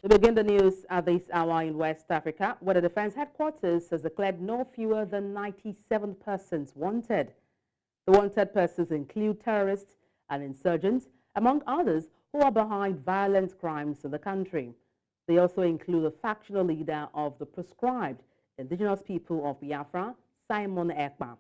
We begin the news at this hour in West Africa, where the Defense Headquarters has declared no fewer than 97 persons wanted. The wanted persons include terrorists and insurgents, among others who are behind violent crimes in the country. They also include the factional leader of the proscribed indigenous people of Biafra, Simon Ekpa.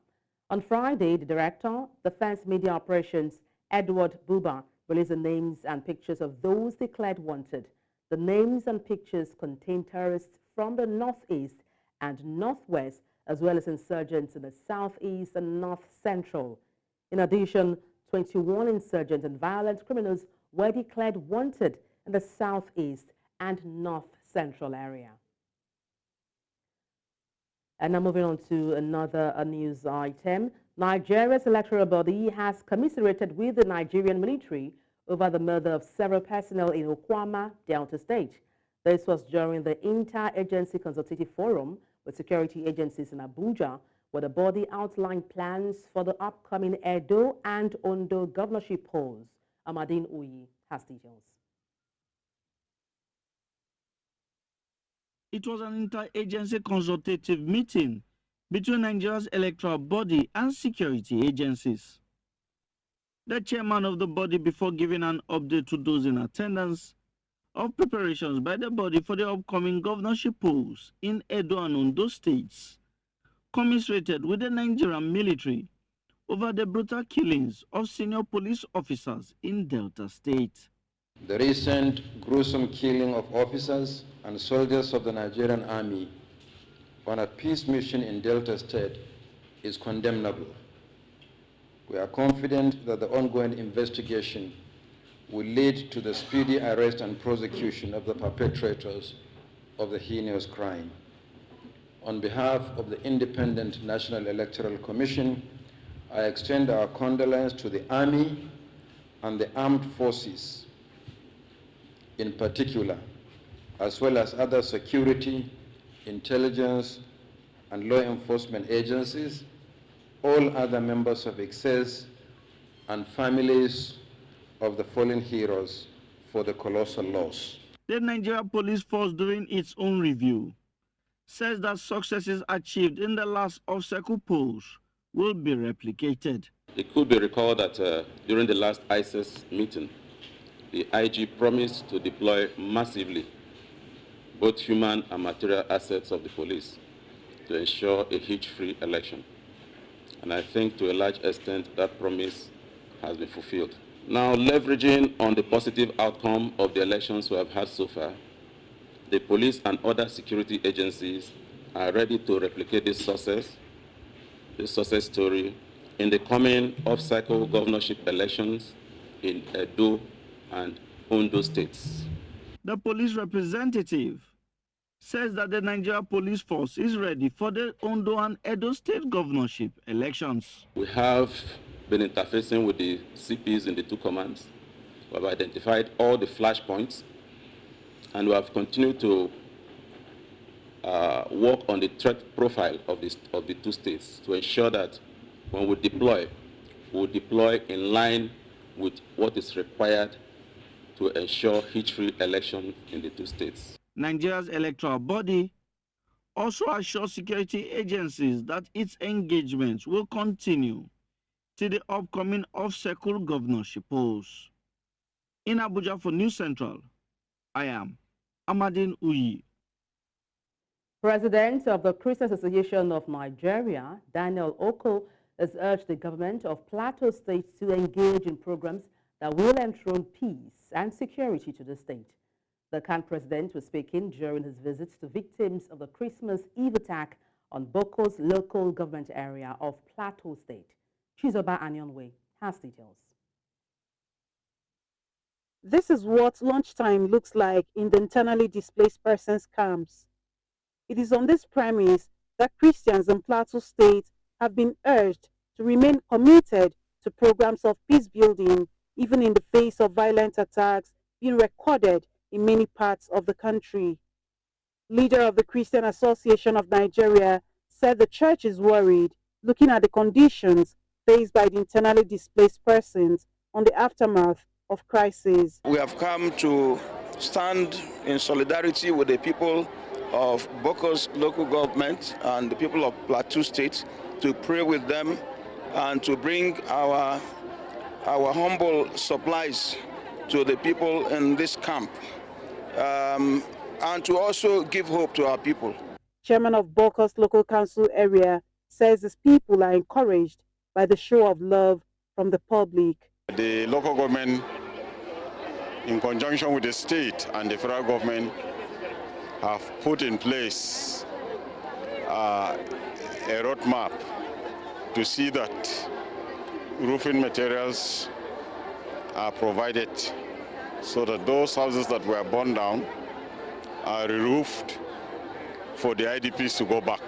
On Friday, the Director, Defense Media Operations, Edward Buba, released the names and pictures of those declared wanted. The names and pictures contain terrorists from the northeast and northwest, as well as insurgents in the southeast and north central. In addition, 21 insurgents and violent criminals were declared wanted in the southeast and north central area. And now moving on to another news item. Nigeria's electoral body has commiserated with the Nigerian military over the murder of several personnel in Okwama, Delta State. This was during the Inter-Agency Consultative Forum with security agencies in Abuja, where the body outlined plans for the upcoming Edo and Ondo governorship polls. Amadine Uyi has details. It was an inter-agency consultative meeting between Nigeria's electoral body and security agencies. The chairman of the body, before giving an update to those in attendance of preparations by the body for the upcoming governorship polls in Edo and Ondo states, commiserated with the Nigerian military over the brutal killings of senior police officers in Delta State. The recent gruesome killing of officers and soldiers of the Nigerian Army on a peace mission in Delta State is condemnable. We are confident that the ongoing investigation will lead to the speedy arrest and prosecution of the perpetrators of the heinous crime. On behalf of the Independent National Electoral Commission, I extend our condolence to the Army and the armed forces in particular, as well as other security, intelligence, and law enforcement agencies, all other members of excess, and families of the fallen heroes for the colossal loss. The Nigeria Police Force, during its own review, says that successes achieved in the last off-cycle polls will be replicated. It could be recalled that during the last ISIS meeting, the IG promised to deploy massively both human and material assets of the police to ensure a hitch-free election. And I think to a large extent that promise has been fulfilled. Now, leveraging on the positive outcome of the elections we have had so far, the police and other security agencies are ready to replicate this success story in the coming off-cycle governorship elections in Edo and Ondo states. The police representative says that the Nigeria Police Force is ready for the Ondo and Edo state governorship elections. We have been interfacing with the CPs in the two commands. We have identified all the flashpoints, and we have continued to work on the threat profile of the two states to ensure that when we deploy, we'll deploy in line with what is required to ensure hitch-free election in the two states. Nigeria's electoral body also assures security agencies that its engagements will continue till the upcoming off-cycle governorship polls. In Abuja for News Central, I am Amadine Uyi. President of the Christian Association of Nigeria, Daniel Oko, has urged the government of Plateau State to engage in programs that will enthrone peace and security to the state. The CAN president was speaking during his visits to victims of the Christmas Eve attack on Boko's local government area of Plateau State. Chizoba Anyonwe has details. This is what lunchtime looks like in the internally displaced persons camps. It is on this premise that Christians in Plateau State have been urged to remain committed to programs of peace building, even in the face of violent attacks being recorded in many parts of the country. Leader of the Christian Association of Nigeria said the church is worried, looking at the conditions faced by the internally displaced persons on the aftermath of crisis. We have come to stand in solidarity with the people of Bokos local government and the people of Plateau State to pray with them and to bring our humble supplies to the people in this camp, and to also give hope to our people. Chairman of Bokos Local Council area says his people are encouraged by the show of love from the public. The local government, in conjunction with the state and the federal government, have put in place a roadmap to see that roofing materials are provided so that those houses that were burned down are re-roofed for the IDPs to go back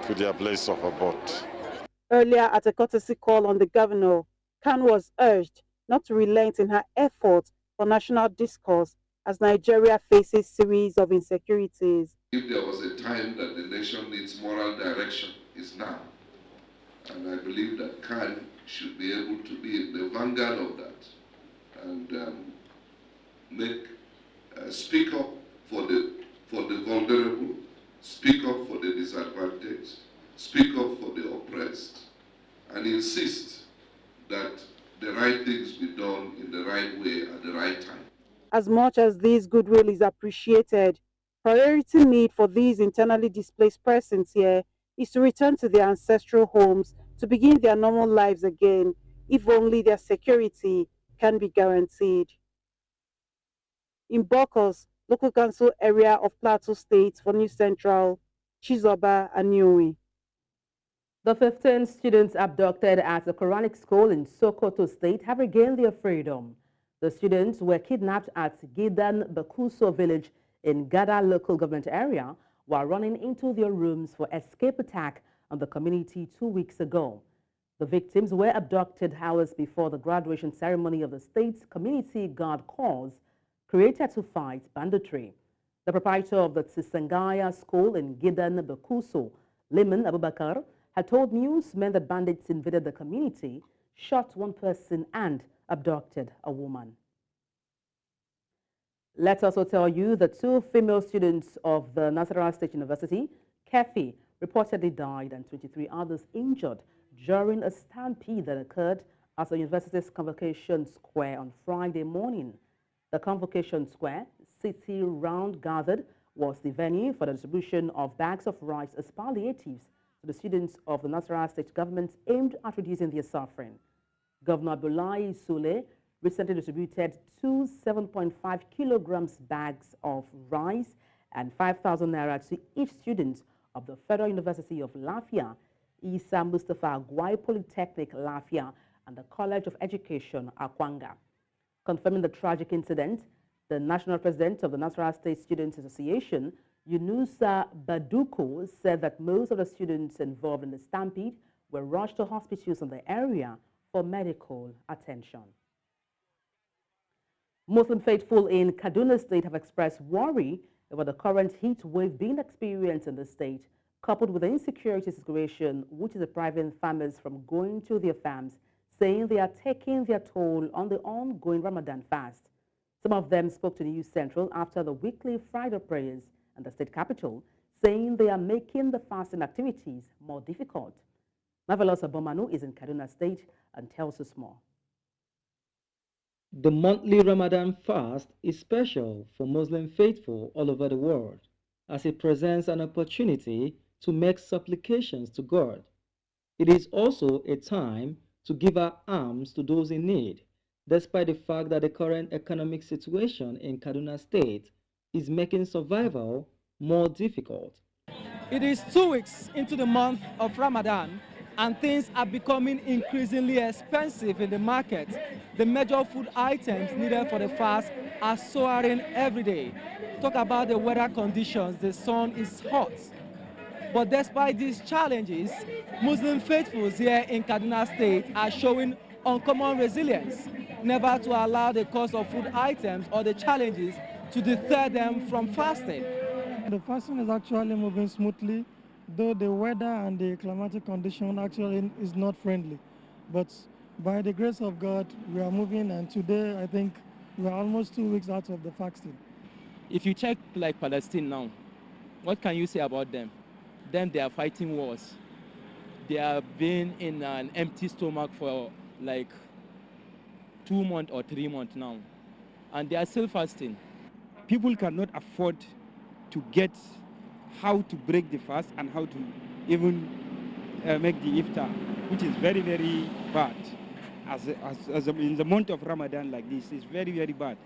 to their place of abode. Earlier, at a courtesy call on the governor, Khan was urged not to relent in her efforts for national discourse as Nigeria faces series of insecurities. If there was a time that the nation needs moral direction, it's now. And I believe that Khan should be able to be the vanguard of that and speak up for the vulnerable, speak up for the disadvantaged, speak up for the oppressed, and insist that the right things be done in the right way at the right time. As much as this goodwill is appreciated, priority need for these internally displaced persons here is to return to their ancestral homes to begin their normal lives again, if only their security can be guaranteed. In Bokos, local council area of Plateau State, for News Central, Chizoba Aniui. The 15 students abducted at a Quranic school in Sokoto State have regained their freedom. The students were kidnapped at Gidan Bakuso village in Gada local government area while running into their rooms for escape attack on the community 2 weeks ago. The victims were abducted hours before the graduation ceremony of the state's community guard corps created to fight banditry. The proprietor of the Tsisangaya school in Gidan Bakuso, Liman Abubakar, had told newsmen that bandits invaded the community, shot one person and abducted a woman. Let's also tell you that 2 female students of the Nasarawa State University, Kefi, reportedly died and 23 others injured during a stampede that occurred at the university's Convocation Square on Friday morning. The Convocation Square, city round gathered, was the venue for the distribution of bags of rice as palliatives to the students of the Nasarawa State government aimed at reducing their suffering. Governor Abdullahi Sule recently distributed 2 7.5 kilograms bags of rice and 5,000 naira to each student of the Federal University of Lafia, Isa Mustafa Agwai Polytechnic Lafia, and the College of Education, Akwanga. Confirming the tragic incident, the national president of the Nasarawa State Students Association, Yunusa Baduko, said that most of the students involved in the stampede were rushed to hospitals in the area for medical attention. Muslim faithful in Kaduna State have expressed worry over the current heat wave being experienced in the state, coupled with the insecurity situation which is depriving farmers from going to their farms, saying they are taking their toll on the ongoing Ramadan fast. Some of them spoke to News Central after the weekly Friday prayers in the state capital, saying they are making the fasting activities more difficult. Marvelous Abomanu is in Kaduna State and tells us more. The monthly Ramadan fast is special for Muslim faithful all over the world, as it presents an opportunity to make supplications to God. It is also a time to give our alms to those in need, despite the fact that the current economic situation in Kaduna State is making survival more difficult. It is 2 weeks into the month of Ramadan, and things are becoming increasingly expensive in the market. The major food items needed for the fast are soaring every day. Talk about the weather conditions, the sun is hot. But despite these challenges, Muslim faithfuls here in Kaduna State are showing uncommon resilience, never to allow the cost of food items or the challenges to deter them from fasting. The fasting is actually moving smoothly, though the weather and the climatic condition actually is not friendly. But by the grace of God, we are moving, and today I think We are almost 2 weeks out of the fasting. If you check like Palestine now, what can you say about them? Them, they are fighting wars. They have been in an empty stomach for like 2 months or 3 months now, and they are still fasting. People cannot afford to get how to break the fast and how to even make the iftar, which is very, very bad. In the month of Ramadan like this, it's very, very bad.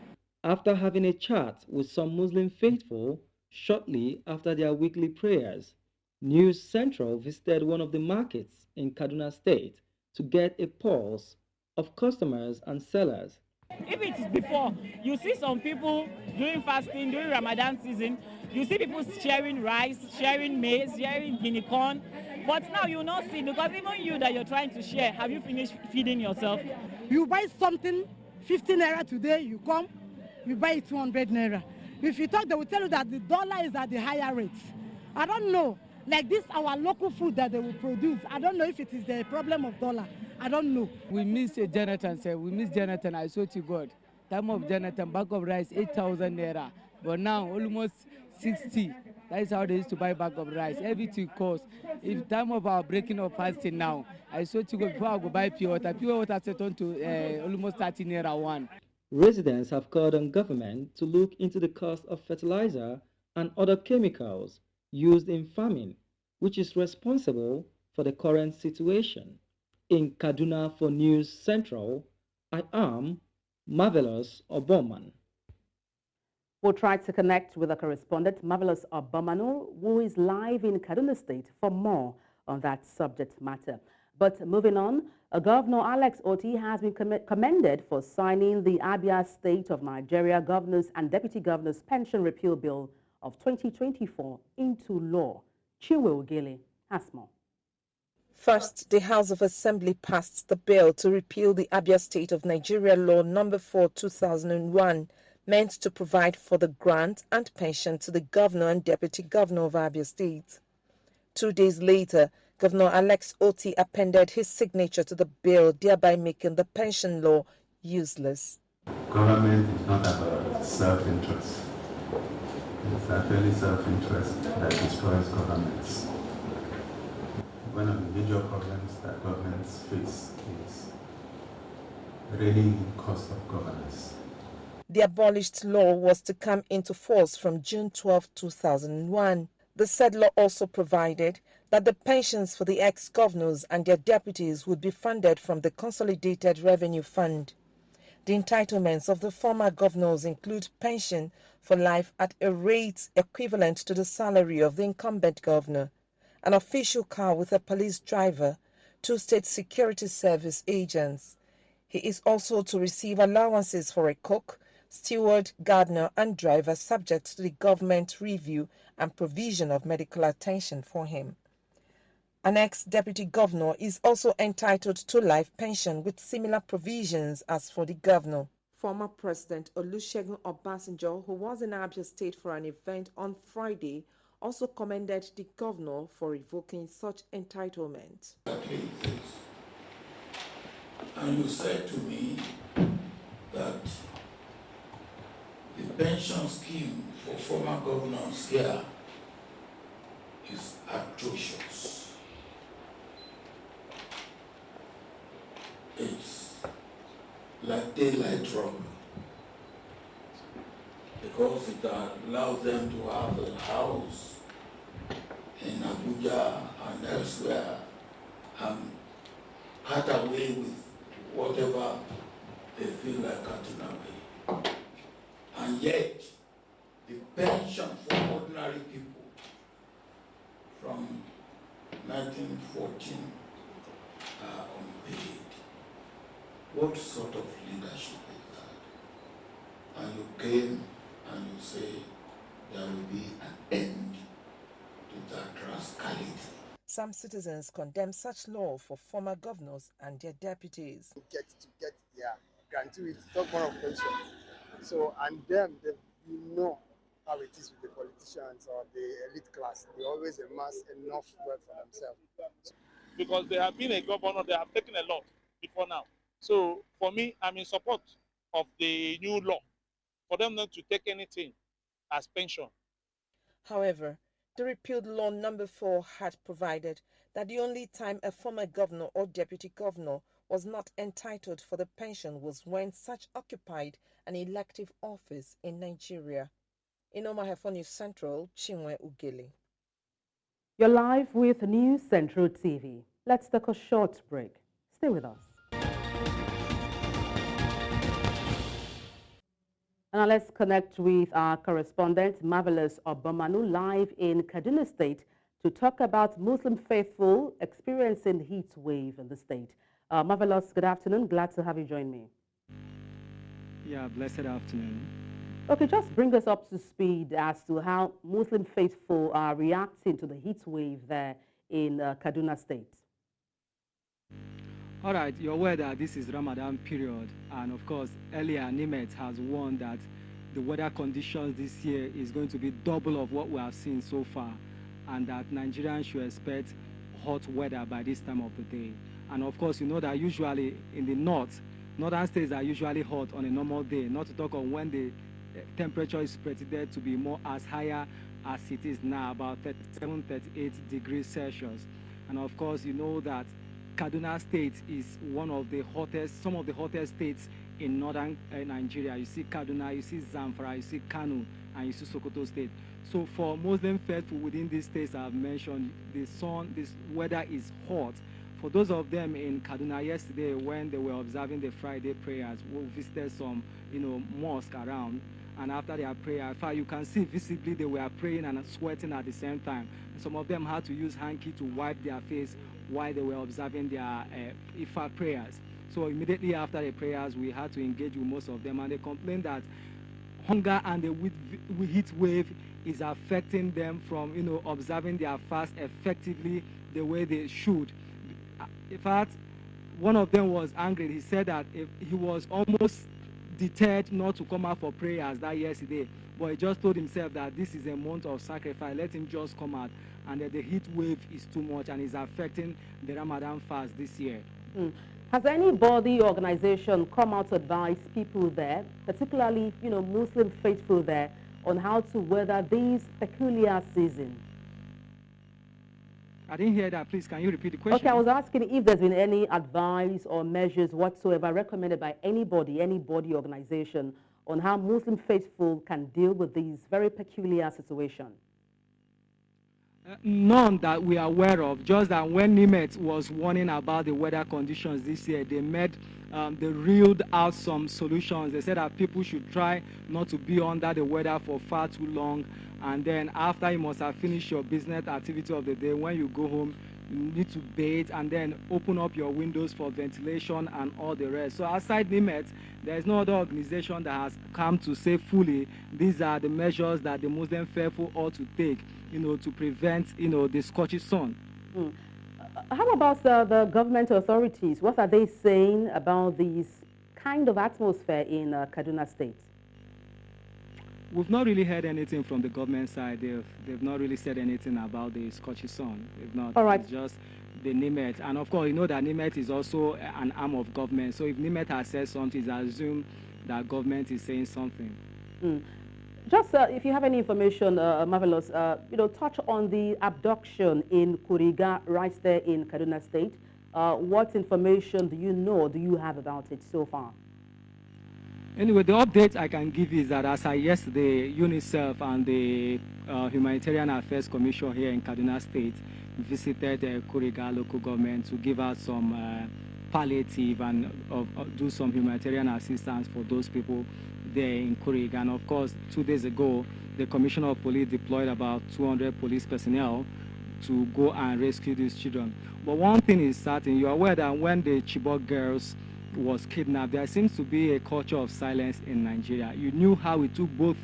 After having a chat with some Muslim faithful shortly after their weekly prayers, News Central visited one of the markets in Kaduna State to get a pulse of customers and sellers. If it is before, you see some people doing fasting, during Ramadan season, you see people sharing rice, sharing maize, sharing guinea corn. But now you will not see, because even you that you're trying to share, have you finished feeding yourself? You buy something 15 naira today, you come, you buy it 200 naira. If you talk, they will tell you that the dollar is at the higher rate. I don't know. Like this, our local food that they will produce, I don't know if it is the problem of dollar. I don't know. We miss Jonathan, sir. We miss Jonathan. I swear to God. Time of Jonathan, bag of rice, 8,000 naira. But now, almost 60. That is how they used to buy bag of rice. Everything costs. If time of our breaking of fasting now, I swear to God, before I go buy pure water set on to almost 30 naira one. Residents have called on government to look into the cost of fertilizer and other chemicals used in farming, which is responsible for the current situation. In Kaduna for News Central, I am Marvelous Oboman. We'll try to connect with our correspondent, Marvelous Obomanu, who is live in Kaduna State for more on that subject matter. But moving on, Governor Alex Otti has been commended for signing the Abia State of Nigeria Governors and Deputy Governors Pension Repeal Bill of 2024 into law. Chinwe Ugele has more. First, the House of Assembly passed the bill to repeal the Abia State of Nigeria Law No. 4, 2001, meant to provide for the grant and pension to the Governor and Deputy Governor of Abia State. 2 days later, Governor Alex Otti appended his signature to the bill, thereby making the pension law useless. Government is not about self-interest. It's actually self-interest that destroys governments. One of the major problems that governments face is reigning cost of governance. The abolished law was to come into force from June 12, 2001. The said law also provided that the pensions for the ex-governors and their deputies would be funded from the Consolidated Revenue Fund. The entitlements of the former governors include pension for life at a rate equivalent to the salary of the incumbent governor, an official car with a police driver, 2 state security service agents. He is also to receive allowances for a cook, steward, gardener, and driver, subject to the government review and provision of medical attention for him. An ex-deputy governor is also entitled to life pension with similar provisions as for the governor. Former President Olusegun Obasanjo, who was in Abia State for an event on Friday, also commended the governor for revoking such entitlement. And you said to me that the pension scheme for former governors here is atrocious. It's like daylight robbery because it allows them to have a house in Abuja and elsewhere and cut away with whatever they feel like cutting away. And yet, the pension for ordinary people from 1914 are unpaid. What sort of leadership is that? And you came and you say there will be an end to that rascality. Some citizens condemn such law for former governors and their deputies. Get their gratuity, talk more of pension. So, and them, you know how it is with the politicians or the elite class. They always amass enough wealth for themselves. Because they have been a governor, they have taken a lot before now. So, for me, I'm in support of the new law for them not to take anything as pension. However, the repealed law number 4 had provided that the only time a former governor or deputy governor was not entitled for the pension was when such occupied an elective office in Nigeria. In Omaha for News Central, Chinwe Ugele. You're live with News Central TV. Let's take a short break. Stay with us. And now let's connect with our correspondent, Marvelous Obamanu, live in Kaduna State to talk about Muslim faithful experiencing heat wave in the state. Marvelous, good afternoon. Glad to have you join me. Yeah, blessed afternoon. Okay, just bring us up to speed as to how Muslim faithful are reacting to the heat wave there in Kaduna State. All right, you're aware that this is Ramadan period, and of course, earlier NIMET has warned that the weather conditions this year is going to be double of what we have seen so far, and that Nigerians should expect hot weather by this time of the day. And of course, you know that usually in the northern states are usually hot on a normal day, not to talk on when the temperature is predicted to be more as higher as it is now, about 37, 38 degrees Celsius. And of course, you know that Kaduna State is one of the hottest, some of the hottest states in northern Nigeria. You see Kaduna, you see Zamfara, you see Kano, and you see Sokoto State. So for Muslim faithful within these states I've mentioned, this weather is hot. For those of them in Kaduna yesterday, when they were observing the Friday prayers, we visited some, mosque around, and after their prayer, in fact, you can see visibly they were praying and sweating at the same time. Some of them had to use hanky to wipe their face while they were observing their Ifa prayers. So immediately after the prayers, we had to engage with most of them, and they complained that hunger and the heat wave is affecting them from, observing their fast effectively the way they should. In fact, one of them was angry. He said that if he was almost deterred not to come out for prayers that yesterday, but he just told himself that this is a month of sacrifice, let him just come out, and that the heat wave is too much and is affecting the Ramadan fast this year. Has any body organization come out to advise people there, particularly Muslim faithful there, on how to weather these peculiar season? I didn't hear that. Please, can you repeat the question? Okay, I was asking if there's been any advice or measures whatsoever recommended by any body organization on how Muslim faithful can deal with these very peculiar situations. None that we are aware of, just that when NIMET was warning about the weather conditions this year, they reeled out some solutions. They said that people should try not to be under the weather for far too long, and then after you must have finished your business activity of the day, when you go home, you need to bathe and then open up your windows for ventilation and all the rest. So outside NIMET, there is no other organization that has come to say fully these are the measures that the Muslim faithful ought to take, to prevent, the scorching sun. How about the government authorities? What are they saying about this kind of atmosphere in Kaduna State? We've not really heard anything from the government side. They've not really said anything about the scorching sun. They've not. All right. It's just the NIMET. And of course, you know that NIMET is also an arm of government. So if NIMET has said something, it's assumed that government is saying something. Just if you have any information, Marvelous, touch on the abduction in Kuriga right there in Kaduna State. What information do you have about it so far? Anyway, the update I can give you is that as of yesterday, UNICEF and the Humanitarian Affairs Commission here in Kaduna State visited Kuriga local government to give us some palliative and do some humanitarian assistance for those people there in Kuriga. And of course, 2 days ago, the Commissioner of Police deployed about 200 police personnel to go and rescue these children. But one thing is certain, you're aware that when the Chibok girls was kidnapped, there seems to be a culture of silence in Nigeria. You knew how it took both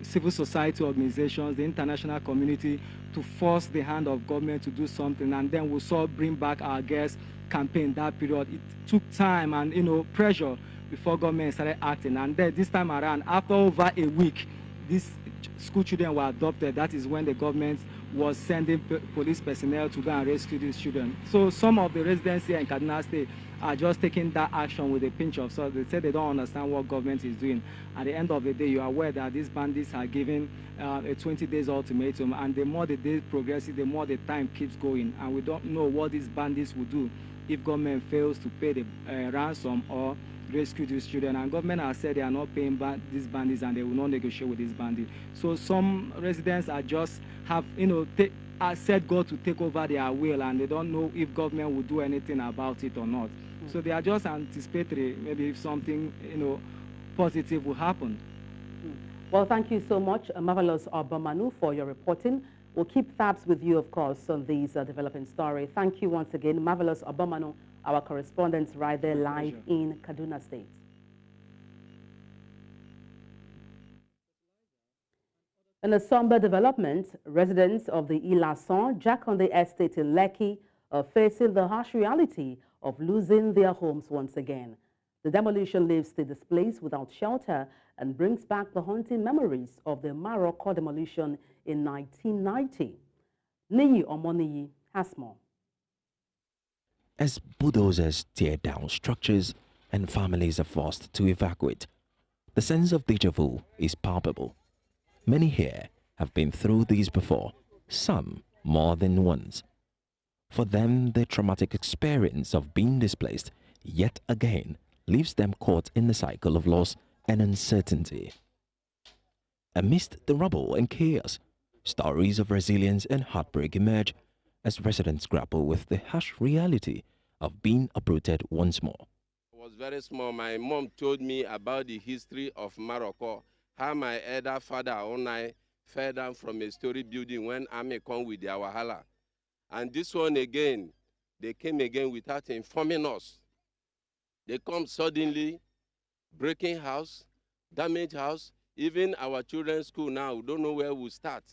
civil society organizations, the international community, to force the hand of government to do something, and then we saw Bring Back Our Girls campaign that period. It took time and pressure before government started acting, and then this time around, after over a week, these school children were adopted. That is when the government was sending police personnel to go and rescue these children. So some of the residents here in Kaduna State are just taking that action with a pinch of salt. They say they don't understand what government is doing. At the end of the day, you are aware that these bandits are given a 20 days ultimatum, and the more the day progresses, the more the time keeps going, and we don't know what these bandits will do if government fails to pay the ransom or rescue these children. And government has said they are not paying these bandits and they will not negotiate with these bandits. So some residents are just have, said God to take over their will, and they don't know if government will do anything about it or not. So they are just anticipatory, maybe if something, positive will happen. Well, thank you so much, Marvelous Obamanu, for your reporting. We'll keep tabs with you, of course, on these developing stories. Thank you once again, Marvelous Obamanu, our correspondent right there live in Kaduna State. In a somber development, residents of the Ilasan Jakonde estate in Lekki are facing the harsh reality of losing their homes once again. The demolition leaves the displaced without shelter and brings back the haunting memories of the Morocco demolition in 1990. Niyi Omoniyi has more. As bulldozers tear down structures and families are forced to evacuate, the sense of déjà vu is palpable. Many here have been through these before, some more than once. For them, the traumatic experience of being displaced yet again leaves them caught in the cycle of loss and uncertainty. Amidst the rubble and chaos, stories of resilience and heartbreak emerge as residents grapple with the harsh reality of being uprooted once more. I was very small. My mom told me about the history of Morocco, how my elder father Onai fell down from a story building when army come with their wahala. And this one again, they came again without informing us. They come suddenly, breaking house, damage house, even our children's school now, we don't know where we start.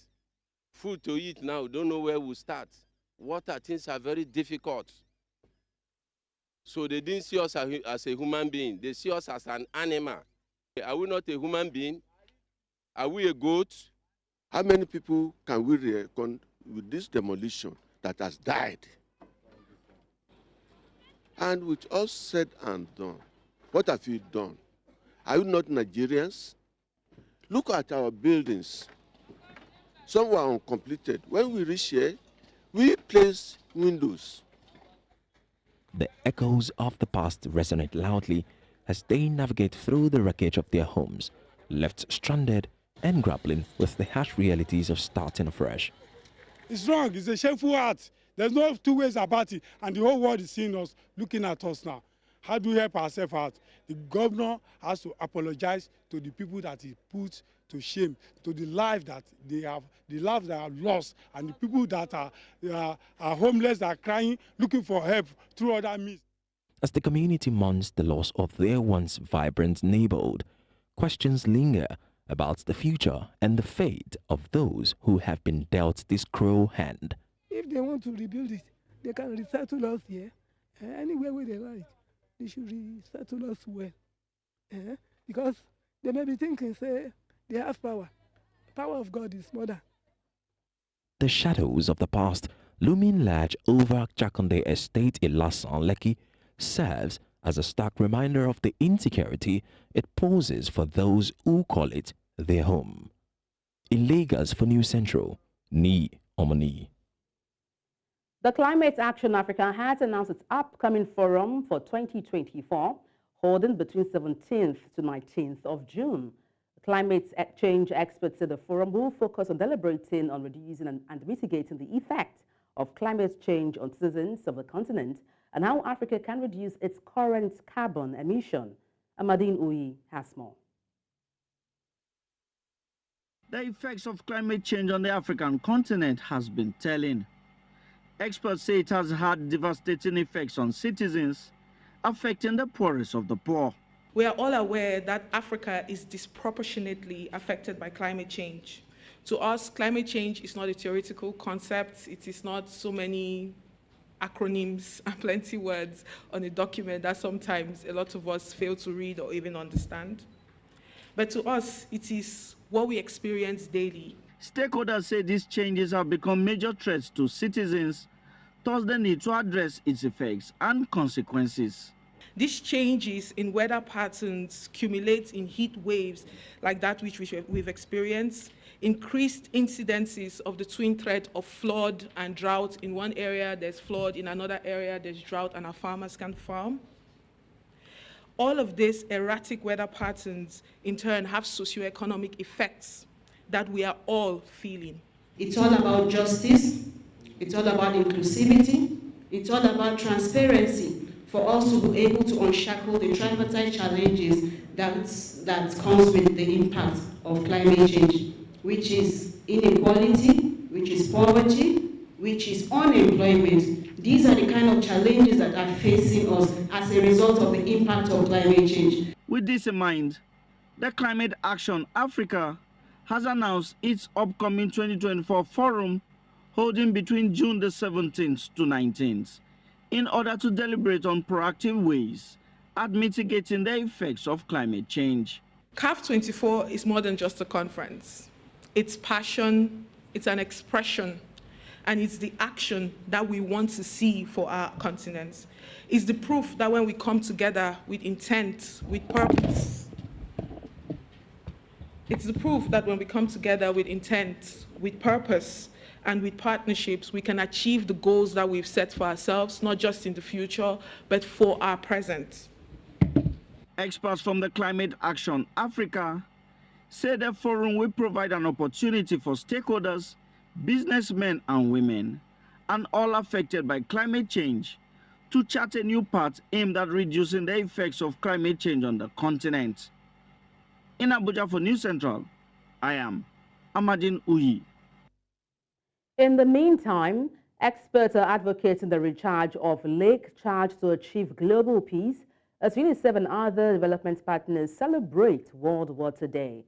Food to eat now, we don't know where we start. Water, things are very difficult. So they didn't see us as a human being. They see us as an animal. Are we not a human being? Are we a goat? How many people can we reckon with this demolition that has died? And with all said and done, what have you done? Are you not Nigerians? Look at our buildings. Some were uncompleted. When we reach here, we place windows. The echoes of the past resonate loudly as they navigate through the wreckage of their homes, left stranded and grappling with the harsh realities of starting afresh. It's wrong. It's a shameful act. There's no two ways about it. And the whole world is seeing us, looking at us now. How do we help ourselves out? The governor has to apologize to the people that he put to shame, to the life that they have, the lives that are lost, and the people that are homeless, that are crying, looking for help through other means. As the community mourns the loss of their once vibrant neighborhood, questions linger about the future and the fate of those who have been dealt this cruel hand. If they want to rebuild it, they can resettle us here. Anywhere where they like, they should resettle us well. Because they may be thinking, say, they have power. The power of God is more than. The shadows of the past looming large over Jakonde Estate in Lasan Lekki serves as a stark reminder of the insecurity it poses for those who call it their home. In Lagos for News Central, Niyi Omoniyi. The Climate Action Africa has announced its upcoming forum for 2024, holding between 17th to 19th of June. Climate change experts say the forum will focus on deliberating on reducing and mitigating the effect of climate change on citizens of the continent and how Africa can reduce its current carbon emission. Amadine Uyi has more. The effects of climate change on the African continent has been telling. Experts say it has had devastating effects on citizens, affecting the poorest of the poor. We are all aware that Africa is disproportionately affected by climate change. To us, climate change is not a theoretical concept. It is not so many acronyms and plenty words on a document that sometimes a lot of us fail to read or even understand. But to us, it is what we experience daily. Stakeholders say these changes have become major threats to citizens, thus the need to address its effects and consequences. These changes in weather patterns accumulate in heat waves like that which we've experienced, increased incidences of the twin threat of flood and drought. In one area, there's flood, in another area, there's drought, and our farmers can't farm. All of these erratic weather patterns, in turn, have socioeconomic effects that we are all feeling. It's all about justice, it's all about inclusivity, it's all about transparency for us to be able to unshackle the tripartite challenges that comes with the impact of climate change, which is inequality, which is poverty, which is unemployment. These are the kind of challenges that are facing us as a result of the impact of climate change. With this in mind, the Climate Action Africa has announced its upcoming 2024 forum holding between June the 17th to 19th in order to deliberate on proactive ways at mitigating the effects of climate change. CAF 24 is more than just a conference. It's passion, it's an expression, and it's the action that we want to see for our continent. It's the proof that when we come together with intent, with purpose, it's the proof that when we come together with intent, with purpose, and with partnerships, we can achieve the goals that we've set for ourselves, not just in the future, but for our present. Experts from the Climate Action Africa say the forum will provide an opportunity for stakeholders, businessmen and women, and all affected by climate change to chart a new path aimed at reducing the effects of climate change on the continent. In Abuja for News Central, I am Amadine Uyi. In the meantime, experts are advocating the recharge of lake charge to achieve global peace as UNICEF and other development partners celebrate World Water Day.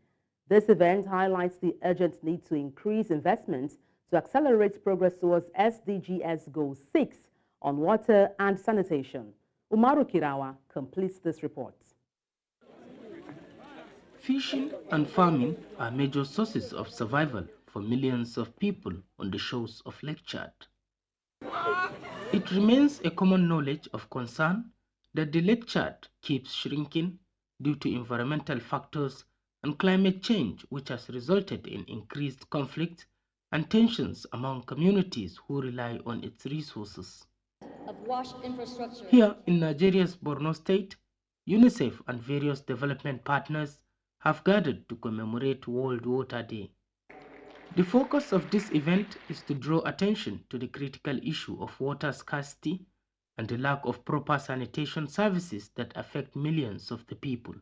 This event highlights the urgent need to increase investments to accelerate progress towards SDGs Goal 6 on water and sanitation. Umaru Kirawa completes this report. Fishing and farming are major sources of survival for millions of people on the shores of Lake Chad. It remains a common knowledge of concern that the Lake Chad keeps shrinking due to environmental factors and climate change, which has resulted in increased conflict and tensions among communities who rely on its resources. Here in Nigeria's Borno State, UNICEF and various development partners have gathered to commemorate World Water Day. The focus of this event is to draw attention to the critical issue of water scarcity and the lack of proper sanitation services that affect millions of the people.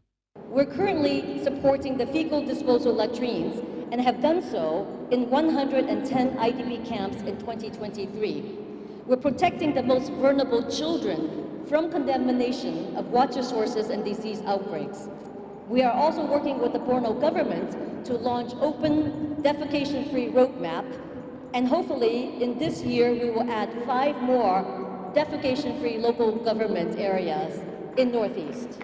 We're currently supporting the fecal disposal latrines and have done so in 110 IDP camps in 2023. We're protecting the most vulnerable children from contamination of water sources and disease outbreaks. We are also working with the Borno government to launch open defecation-free roadmap, and hopefully in this year we will add 5 more defecation-free local government areas in Northeast.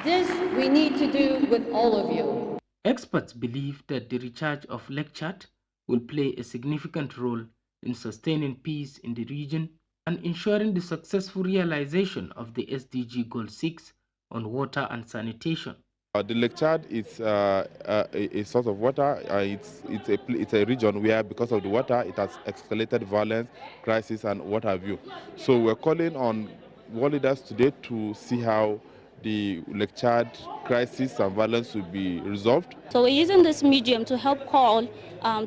This we need to do with all of you. Experts believe that the recharge of Lake Chad will play a significant role in sustaining peace in the region and ensuring the successful realization of the SDG Goal 6 on water and sanitation. The Lake Chad is a source of water. It's a region where, because of the water, it has escalated violence, crisis, and what have you. So we're calling on world leaders today to see how the Lake Chad crisis and violence will be resolved. So we're using this medium to help call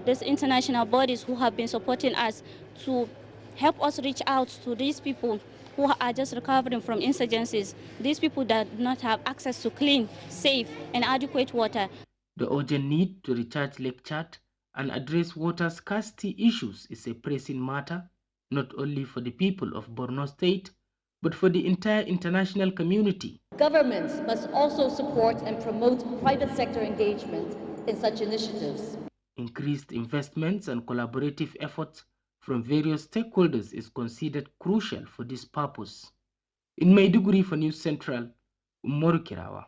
these international bodies who have been supporting us to help us reach out to these people who are just recovering from insurgencies, these people that do not have access to clean, safe, and adequate water. The urgent need to recharge Lake Chad and address water scarcity issues is a pressing matter, not only for the people of Borno State, but for the entire international community. Governments must also support and promote private sector engagement in such initiatives. Increased investments and collaborative efforts from various stakeholders is considered crucial for this purpose. In Maiduguri for News Central, Umaru Kirawa.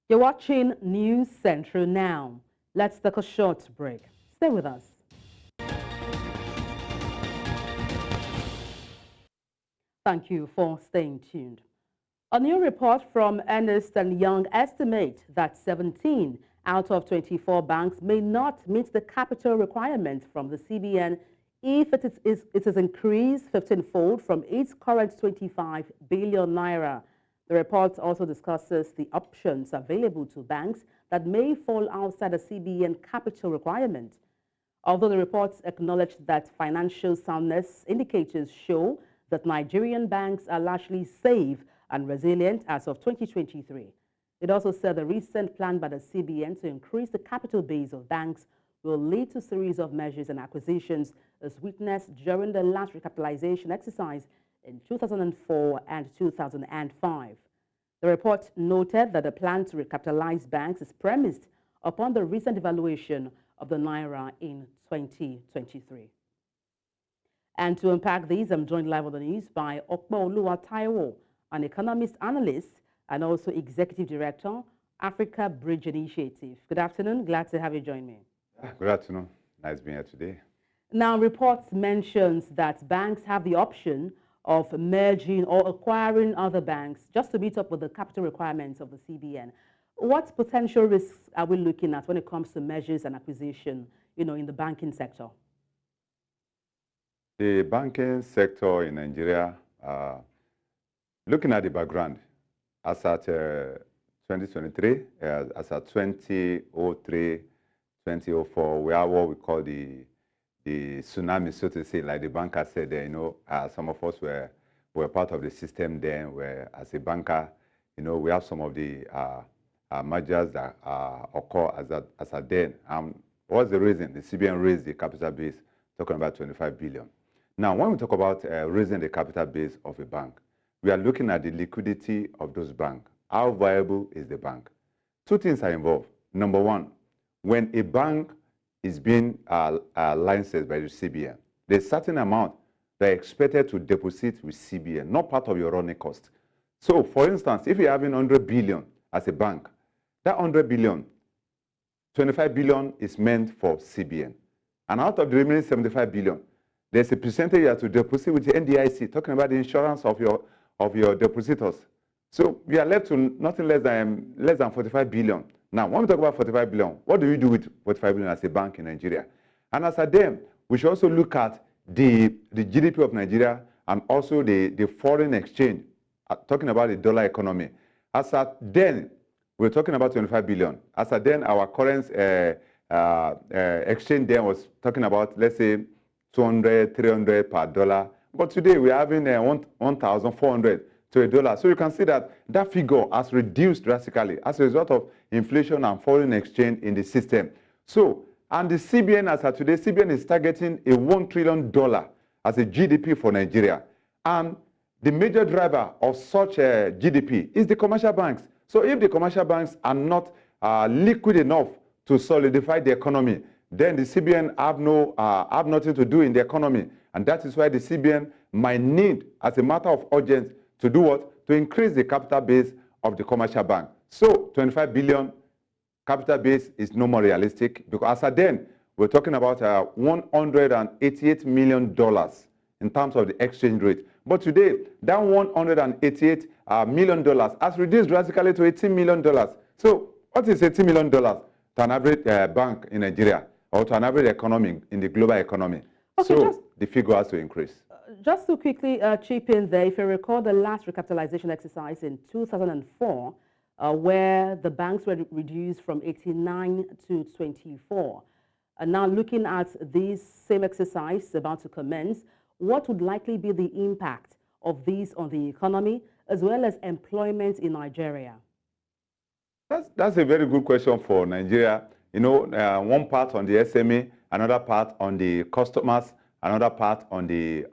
You're watching News Central now. Let's take a short break. Stay with us. Thank you for staying tuned. A new report from Ernst & Young estimates that 17 out of 24 banks may not meet the capital requirement from the CBN if it is increased 15-fold from its current 25 billion naira. The report also discusses the options available to banks that may fall outside the CBN capital requirement. Although the reports acknowledge that financial soundness indicators show that Nigerian banks are largely safe and resilient as of 2023. It also said the recent plan by the CBN to increase the capital base of banks will lead to a series of measures and acquisitions as witnessed during the last recapitalization exercise in 2004 and 2005. The report noted that the plan to recapitalize banks is premised upon the recent evaluation of the Naira in 2023. And to unpack these, I'm joined live on the news by Okpaoluwa Taiwo, an economist analyst and also executive director, Africa Bridge Initiative. Good afternoon. Glad to have you join me. Good afternoon. Nice being here today. Now, reports mentions that banks have the option of merging or acquiring other banks just to meet up with the capital requirements of the CBN. What potential risks are we looking at when it comes to measures and acquisition, in the banking sector? The banking sector in Nigeria, looking at the background, as at 2023, as at 2003, 2004, we have what we call the tsunami, so to say, like the banker said there. Some of us were part of the system then, where as a banker, we have some of the mergers that occur as at then. What's the reason? The CBN raised the capital base, talking about 25 billion. Now, when we talk about raising the capital base of a bank, we are looking at the liquidity of those banks. How viable is the bank? Two things are involved. Number one, when a bank is being licensed by the CBN, there's a certain amount they're expected to deposit with CBN, not part of your running cost. So, for instance, if you're having 100 billion as a bank, that 100 billion, 25 billion is meant for CBN. And out of the remaining 75 billion, there's a percentage you have to deposit with the NDIC, talking about the insurance of your depositors. So we are left to nothing less than 45 billion. Now, when we talk about 45 billion, what do you do with 45 billion as a bank in Nigeria? And as at then, we should also look at the GDP of Nigeria and also the foreign exchange, talking about the dollar economy. As at then, we're talking about 25 billion. As at then, our current exchange then was talking about, let's say, 200, 300 per dollar. But today, we're having 1,400 to a dollar. So you can see that that figure has reduced drastically as a result of inflation and foreign exchange in the system. So, and the CBN, as of today, CBN is targeting a $1 trillion as a GDP for Nigeria. And the major driver of such a GDP is the commercial banks. So if the commercial banks are not liquid enough to solidify the economy, then the CBN have nothing to do in the economy. And that is why the CBN might need, as a matter of urgency, to do what? To increase the capital base of the commercial bank. So 25 billion capital base is no more realistic, because as at then, we're talking about $188 million in terms of the exchange rate. But today, that $188 million has reduced drastically to $18 million. So what is $18 million to an average bank in Nigeria, or to an average economy in the global economy? Okay, so the figure has to increase. Just to quickly chip in there, if you recall the last recapitalization exercise in 2004, where the banks were reduced from 89 to 24. And now looking at this same exercise about to commence, what would likely be the impact of this on the economy as well as employment in Nigeria? That's a very good question for Nigeria. One part on the SME, another part on the customers, another part on the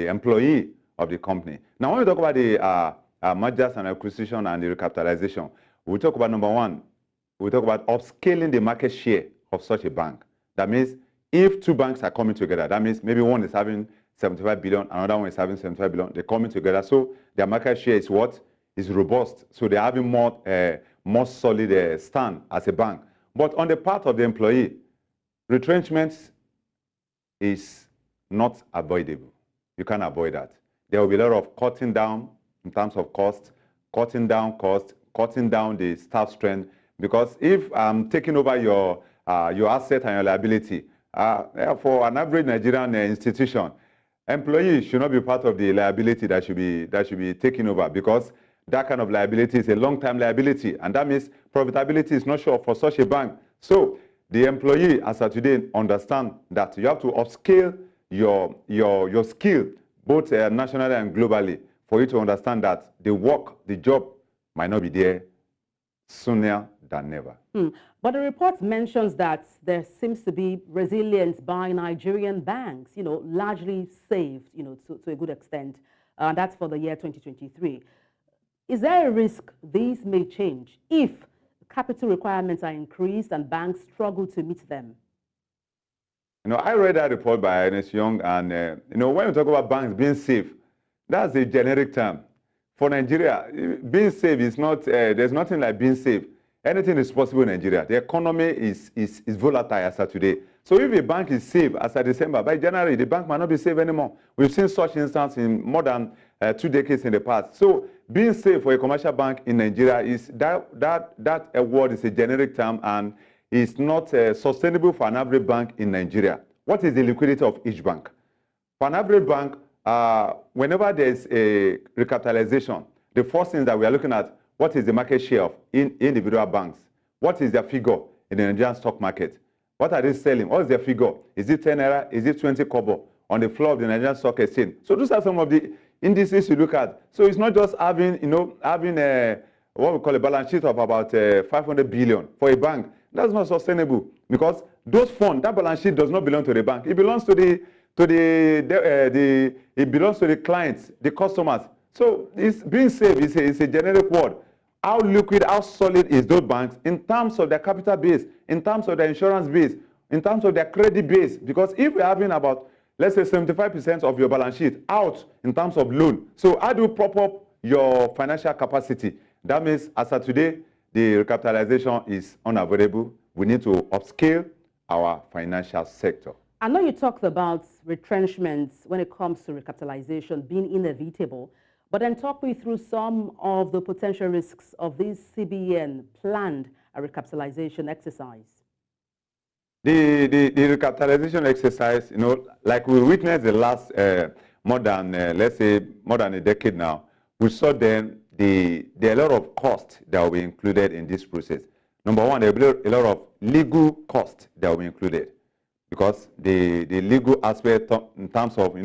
employee of the company. Now, when we talk about the mergers and acquisition and the recapitalization, we talk about number one, we talk about upscaling the market share of such a bank. That means if two banks are coming together, that means maybe one is having 75 billion, another one is having 75 billion, they're coming together. So their market share is what? Is robust. So they're having more solid stand as a bank. But on the part of the employee, retrenchment is not avoidable. You can't avoid that. there will be a lot of cutting down in terms of cost, cutting down the staff strength. Because if I'm taking over your asset and your liability, for an average Nigerian institution, employees should not be part of the liability that should be taken over, because that kind of liability is a long-term liability, and that means profitability is not sure for such a bank. So the employee, as of today, understand that you have to upscale your skill, both nationally and globally, for you to understand that the job might not be there sooner than never. But the report mentions that there seems to be resilience by Nigerian banks, largely saved, to a good extent. That's for the year 2023. Is there a risk these may change if capital requirements are increased and banks struggle to meet them? I read that report by Ernest Young, and when we talk about banks being safe, that's a generic term. For Nigeria, being safe is not, there's nothing like being safe. Anything is possible in Nigeria. The economy is volatile as of today. So if a bank is safe as of December, by January, the bank might not be safe anymore. We've seen such instances in more than 2 decades in the past. So being safe for a commercial bank in Nigeria is that word is a generic term, and is not sustainable for an average bank in Nigeria. What is the liquidity of each bank? For an average bank, whenever there's a recapitalization, the first thing that we are looking at, what is the market share of individual banks? What is their figure in the Nigerian stock market? What are they selling? What is their figure? Is it 10 naira? Is it 20 kobo on the floor of the Nigerian stock exchange? So those are some of the indices you look at. So it's not just having what we call a balance sheet of about 500 billion for a bank. That's not sustainable, because those funds, that balance sheet does not belong to the bank. It belongs to the clients, the customers. So it's being safe is a generic word. How liquid, how solid is those banks in terms of their capital base, in terms of their insurance base, in terms of their credit base? Because if we're having about, let's say, 75% of your balance sheet out in terms of loan, so how do you prop up your financial capacity? That means, as of today, the recapitalization is unavoidable. We need to upscale our financial sector. I know you talked about retrenchments when it comes to recapitalization being inevitable, but then talk me through some of the potential risks of this CBN planned recapitalization exercise. The recapitalization exercise, like we witnessed the last more than a decade now, we saw then there are a lot of costs that will be included in this process. Number one, there will be a lot of legal costs that will be included, because the legal aspect in terms of,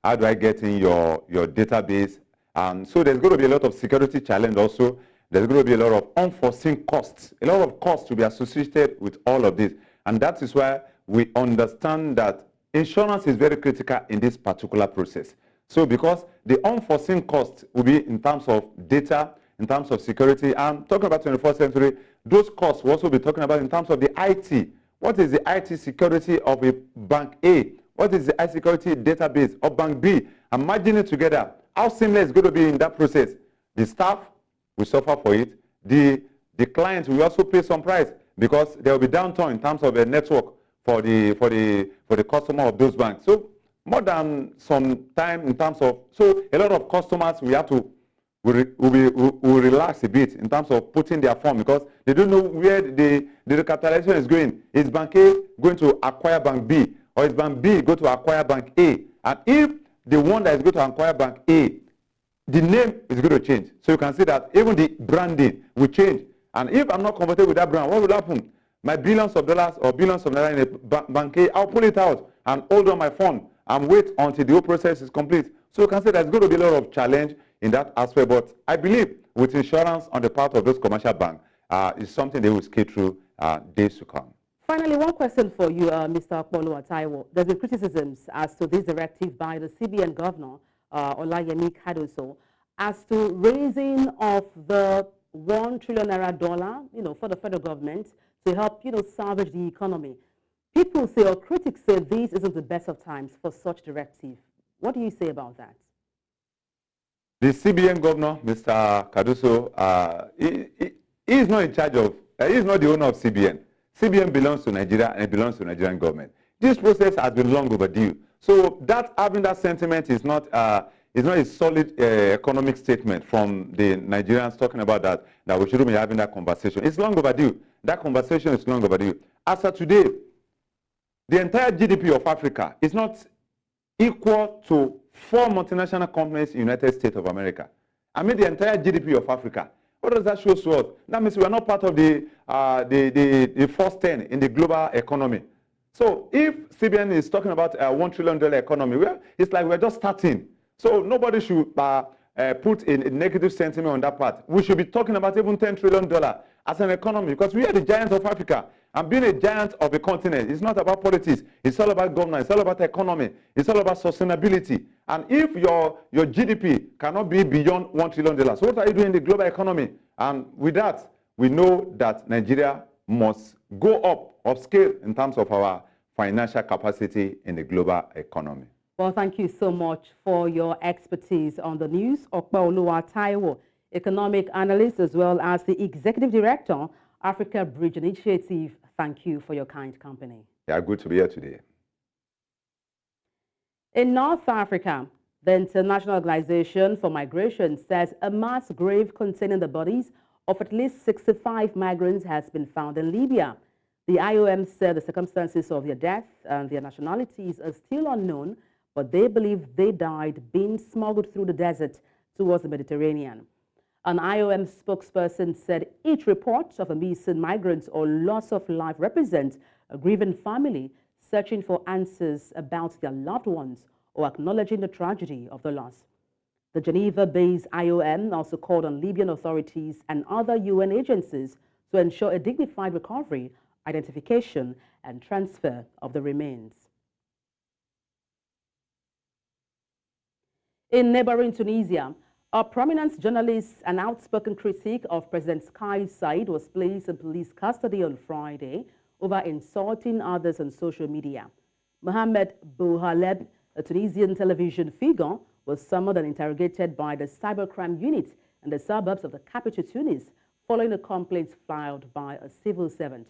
how do I get in your database? And so there's going to be a lot of security challenge also. There's going to be a lot of unforeseen costs, a lot of costs to be associated with all of this. And that is why we understand that insurance is very critical in this particular process. So because the unforeseen costs will be in terms of data, in terms of security, and talking about 21st century, those costs we'll also be talking about in terms of the IT. What is the IT security of a bank A? What is the IT security database of bank B? And merging it together, how seamless is going to be in that process? The staff will suffer for it. The clients will also pay some price, because there will be downturn in terms of a network for the customer of those banks. So more than some time in terms of, so a lot of customers will relax a bit in terms of putting their fund, because they don't know where the recapitalization is going. Is Bank A going to acquire Bank B, or is Bank B going to acquire Bank A? And if the one that is going to acquire Bank A, the name is going to change. So you can see that even the branding will change. And if I'm not comfortable with that brand, what will happen? My billions of dollars or billions of naira in a Bank A, I'll pull it out and hold on my fund and wait until the whole process is complete. So you can see there's going to be a lot of challenge in that aspect. But I believe with insurance on the part of those commercial banks, is something they will skate through days to come. Finally, one question for you, Mr. Akpolu. There's been criticisms as to this directive by the CBN governor, Olayemi Kadoso, as to raising of the $1 trillion dollar, for the federal government to help, salvage the economy. People say, or critics say, this isn't the best of times for such directive. What do you say about that? The CBN governor, Mr. Kadoso, he is not in charge of, he is not the owner of CBN. CBN belongs to Nigeria, and it belongs to the Nigerian government. This process has been long overdue. So having that sentiment is not it's not a solid economic statement from the Nigerians talking about that we shouldn't be having that conversation. It's long overdue. That conversation is long overdue. As of today, the entire GDP of Africa is not equal to 4 multinational companies in the United States of America. I mean the entire GDP of Africa. What does that show to us? That means we are not part of the first 10 in the global economy. So if CBN is talking about a $1 trillion economy, well, it's like we're just starting. So nobody should put a negative sentiment on that part. We should be talking about even $10 trillion as an economy because we are the giants of Africa. And being a giant of a continent, it's not about politics. It's all about governance. It's all about economy. It's all about sustainability. And if your GDP cannot be beyond $1 trillion, so what are you doing in the global economy? And with that, we know that Nigeria must go upscale in terms of our financial capacity in the global economy. Well, thank you so much for your expertise on the news. Okpaoluwa Taiwo, economic analyst, as well as the executive director, Africa Bridge Initiative. Thank you for your kind company. Yeah, good to be here today. In North Africa, the International Organization for Migration says a mass grave containing the bodies of at least 65 migrants has been found in Libya. The IOM said the circumstances of their death and their nationalities are still unknown, but they believe they died being smuggled through the desert towards the Mediterranean. An IOM spokesperson said each report of a missing migrant or loss of life represents a grieving family searching for answers about their loved ones or acknowledging the tragedy of the loss. The Geneva-based IOM also called on Libyan authorities and other UN agencies to ensure a dignified recovery, identification, and transfer of the remains. In neighboring Tunisia, a prominent journalist and outspoken critic of President Kais Saied was placed in police custody on Friday over insulting others on social media. Mohamed Bouhaleb, a Tunisian television figure, was summoned and interrogated by the cybercrime unit in the suburbs of the capital Tunis following a complaint filed by a civil servant.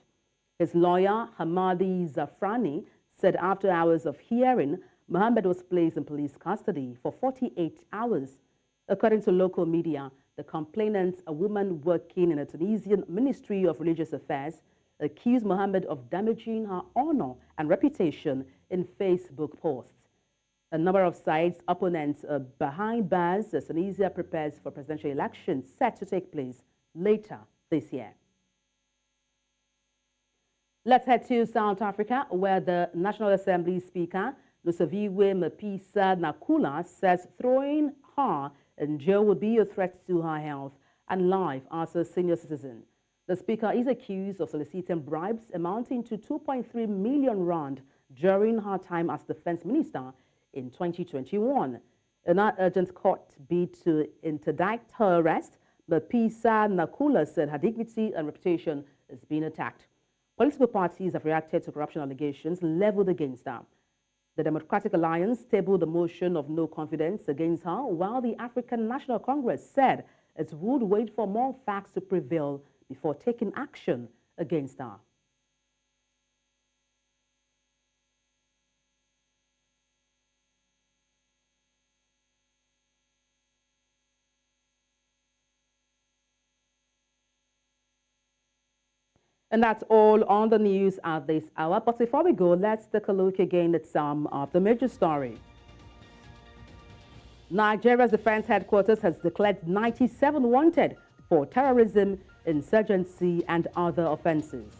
His lawyer, Hamadi Zafrani, said after hours of hearing, Mohamed was placed in police custody for 48 hours. According to local media, the complainant, a woman working in a Tunisian Ministry of Religious Affairs, accused Mohamed of damaging her honor and reputation in Facebook posts. A number of sides' opponents are behind bars as Tunisia prepares for presidential elections set to take place later this year. Let's head to South Africa, where the National Assembly Speaker, Lusaviwe Mapisa Nakula, says throwing her in jail would be a threat to her health and life as a senior citizen. The speaker is accused of soliciting bribes amounting to 2.3 million rand during her time as defense minister in 2021. In an urgent court bid to interdict her arrest, Mapisa Nakula said her dignity and reputation is being attacked. Political parties have reacted to corruption allegations leveled against her. The Democratic Alliance tabled a motion of no confidence against her, while the African National Congress said it would wait for more facts to prevail before taking action against her. And that's all on the news at this hour. But before we go, let's take a look again at some of the major stories. Nigeria's defense headquarters has declared 97 wanted for terrorism, insurgency, and other offenses.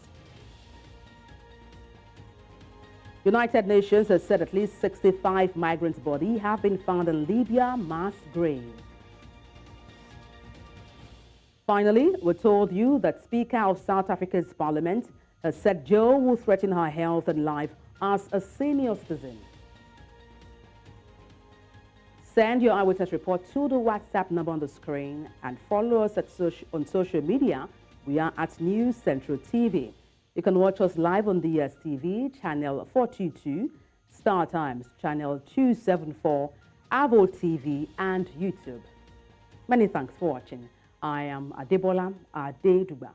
United Nations has said at least 65 migrants' bodies have been found in Libya mass grave. Finally, we're told you that Speaker of South Africa's Parliament has said Joe will threaten her health and life as a senior citizen. Send your eyewitness report to the WhatsApp number on the screen and follow us on social media. We are at News Central TV. You can watch us live on DSTV, channel 422, Star Times, channel 274, Avo TV, and YouTube. Many thanks for watching. I am Adebola Adeduba.